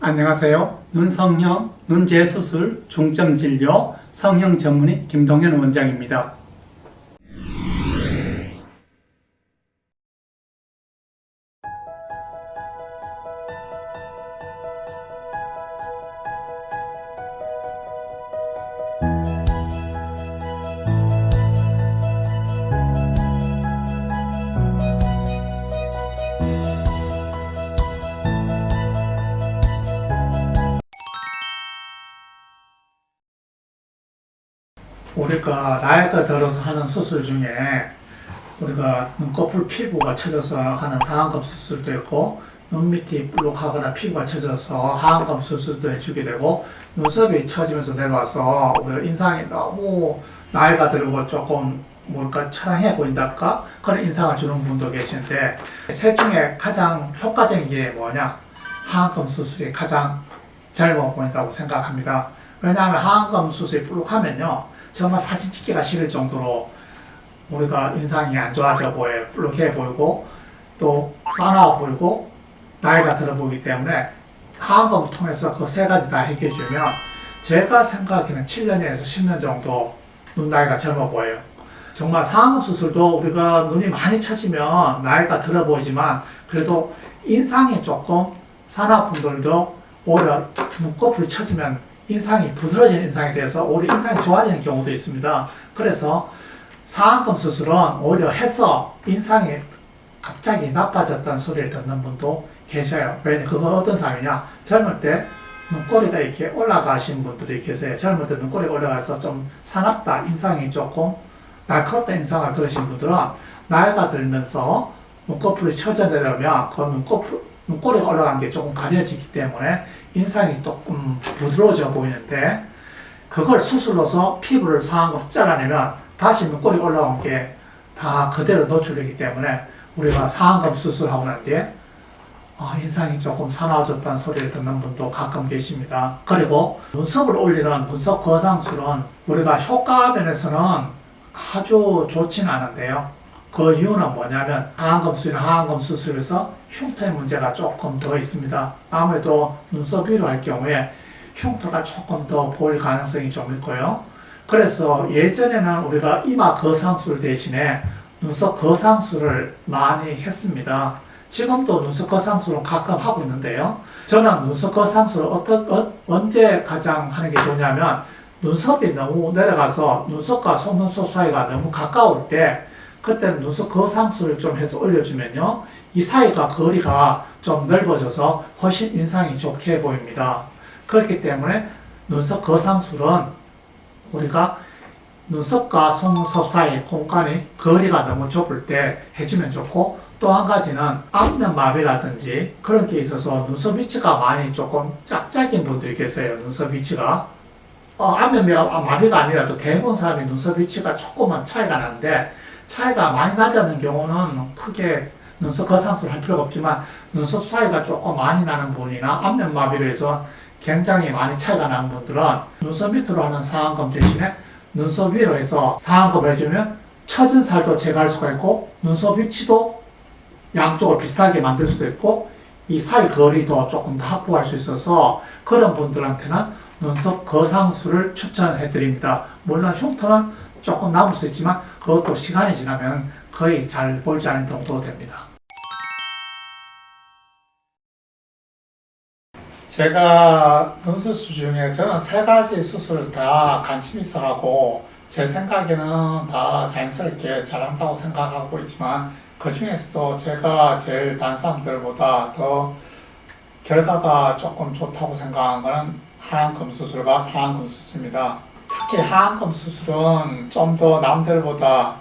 안녕하세요. 눈성형, 눈재수술, 중점진료, 성형 전문의 김동현 원장입니다. 우리가 나이가 들어서 하는 수술 중에 우리가 눈꺼풀 피부가 처져서 하는 상안검 수술도 있고, 눈 밑이 볼록하거나 피부가 처져서 하안검 수술도 해주게 되고, 눈썹이 처지면서 내려와서 우리가 인상이 너무 나이가 들고 조금 처량해 보인달까? 그런 인상을 주는 분도 계시는데, 셋 중에 가장 효과적인 게 뭐냐? 하안검 수술이 가장 젊어 보인다고 생각합니다. 왜냐하면 하안검 수술이 볼록하면요, 정말 사진 찍기가 싫을 정도로 우리가 인상이 안 좋아져 보여요. 불룩해 보이고 또 싸나워 보이고 나이가 들어 보이기 때문에 하안검을 통해서 그 세 가지 다 해결해주면 제가 생각하기에는 7년에서 10년 정도 눈 나이가 젊어 보여요. 정말 상안검 수술도 우리가 눈이 많이 처지면 나이가 들어 보이지만 그래도 인상이 조금 싸나운 분들도 오히려 눈꺼풀이 처지면 인상이 부드러워지는 인상이 돼서 오히려 인상이 좋아지는 경우도 있습니다. 그래서 상안검 수술은 오히려 해서 인상이 갑자기 나빠졌다는 소리를 듣는 분도 계셔요. 왜냐면 그건 어떤 사람이냐? 젊을 때 눈꼬리가 이렇게 올라가신 분들이 계세요. 젊을 때 눈꼬리가 올라가서 좀 사납다, 인상이 조금 날카롭다 인상을 들으신 분들은 나이가 들면서 눈꺼풀이 처져 내려오면 그 눈꼬리가 올라간 게 조금 가려지기 때문에 인상이 조금 부드러워져 보이는데, 그걸 수술로서 피부를 상안검 잘라내면 다시 눈꼬리 올라온 게 다 그대로 노출되기 때문에 우리가 상안검 수술하고 난 뒤에 인상이 조금 사나워졌다는 소리를 듣는 분도 가끔 계십니다. 그리고 눈썹을 올리는 눈썹 거상술은 우리가 효과 면에서는 아주 좋지는 않은데요. 그 이유는 뭐냐면 상안검 수술이나 하안검 수술에서 흉터의 문제가 조금 더 있습니다. 아무래도 눈썹 위로 할 경우에 흉터가 조금 더 보일 가능성이 좀 있고요. 그래서 예전에는 우리가 이마 거상술 대신에 눈썹 거상술을 많이 했습니다. 지금도 눈썹 거상술은 가끔 하고 있는데요. 저는 눈썹 거상술을 언제 가장 하는 게 좋냐면 눈썹이 너무 내려가서 눈썹과 속눈썹 사이가 너무 가까울 때 그때는 눈썹 거상술을 좀 해서 올려주면요, 이 사이가 거리가 좀 넓어져서 훨씬 인상이 좋게 보입니다. 그렇기 때문에 눈썹 거상술은 우리가 눈썹과 속눈썹 사이 공간이 거리가 너무 좁을 때 해주면 좋고, 또 한 가지는 안면마비라든지 그런 게 있어서 눈썹 위치가 많이 조금 짝짝인 분들이 계세요. 눈썹 위치가 안면마비가 아니라도 대부분 사람이 눈썹 위치가 조금만 차이가 나는데, 차이가 많이 나지 않는 경우는 크게 눈썹 거상술 할 필요가 없지만 눈썹 사이가 조금 많이 나는 분이나 안면마비로 해서 굉장히 많이 차이가 나는 분들은 눈썹 밑으로 하는 상안검 대신에 눈썹 위로 해서 상안검을 해주면 처진 살도 제거할 수가 있고 눈썹 위치도 양쪽을 비슷하게 만들 수도 있고 이 사이 거리도 조금 더 확보할 수 있어서 그런 분들한테는 눈썹 거상술을 추천해 드립니다. 물론 흉터는 조금 남을 수 있지만 그것도 시간이 지나면 거의 잘 보이지 않는 정도 됩니다. 제가 눈수술 중에 저는 세 가지 수술 다 관심 있어 하고 제 생각에는 다 자연스럽게 잘한다고 생각하고 있지만 그 중에서도 제가 제일 다른 사람들보다 더 결과가 조금 좋다고 생각한 것은 하안검 수술과 상안검 수술입니다. 특히 하안검 수술은 좀 더 남들보다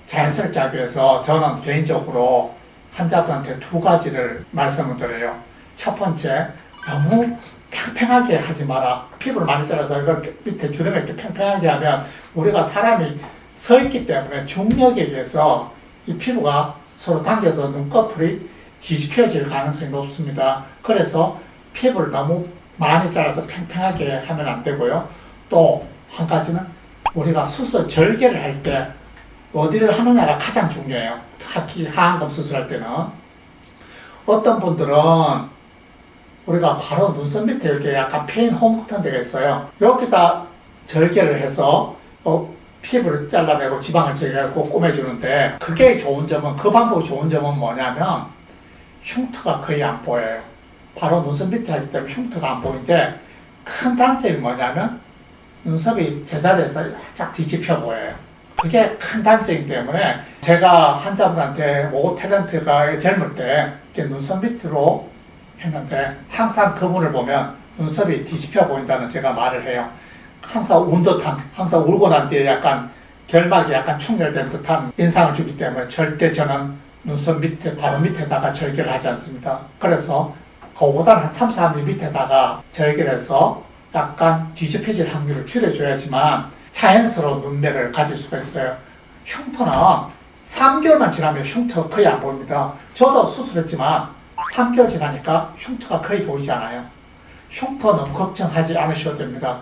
자연스럽게 하기 위해서 저는 개인적으로 환자분한테 두 가지를 말씀을 드려요. 첫 번째, 너무 팽팽하게 하지 마라. 피부를 많이 잘라서 이걸 밑에 주름을 이렇게 팽팽하게 하면 우리가 사람이 서 있기 때문에 중력에 의해서 이 피부가 서로 당겨서 눈꺼풀이 뒤집혀질 가능성이 높습니다. 그래서 피부를 너무 많이 잘라서 팽팽하게 하면 안 되고요. 또 한 가지는 우리가 수술 절개를 할 때 어디를 하느냐가 가장 중요해요. 특히 하안검 수술할 때는 어떤 분들은 우리가 바로 눈썹 밑에 이렇게 약간 페인 홈 같은 데가 있어요. 여기다 절개를 해서 피부를 잘라내고 지방을 제거하고 꼬매주는데, 그게 좋은 점은, 그 방법이 좋은 점은 뭐냐면 흉터가 거의 안 보여요. 바로 눈썹 밑에 하기 때문에 흉터가 안 보이는데, 큰 단점이 뭐냐면 눈썹이 제자리에서 살짝 뒤집혀 보여요. 그게 큰 단점이기 때문에 제가 환자분한테 오 탤런트가 젊을 때 이렇게 눈썹 밑으로 했는데 항상 그분을 보면 눈썹이 뒤집혀 보인다는 제가 말을 해요. 항상 운 듯한, 항상 울고 난 뒤에 약간 결막이 약간 충혈된 듯한 인상을 주기 때문에 절대 저는 눈썹 밑에, 바로 밑에다가 절개를 하지 않습니다. 그래서 그거보다는 한 3, 4mm 밑에다가 절개를 해서 약간 뒤집혀질 확률을 줄여줘야지만 자연스러운 눈매를 가질 수가 있어요. 흉터는 3개월만 지나면 흉터 거의 안 보입니다. 저도 수술했지만 3개월 지나니까 흉터가 거의 보이지 않아요. 흉터 너무 걱정하지 않으셔도 됩니다.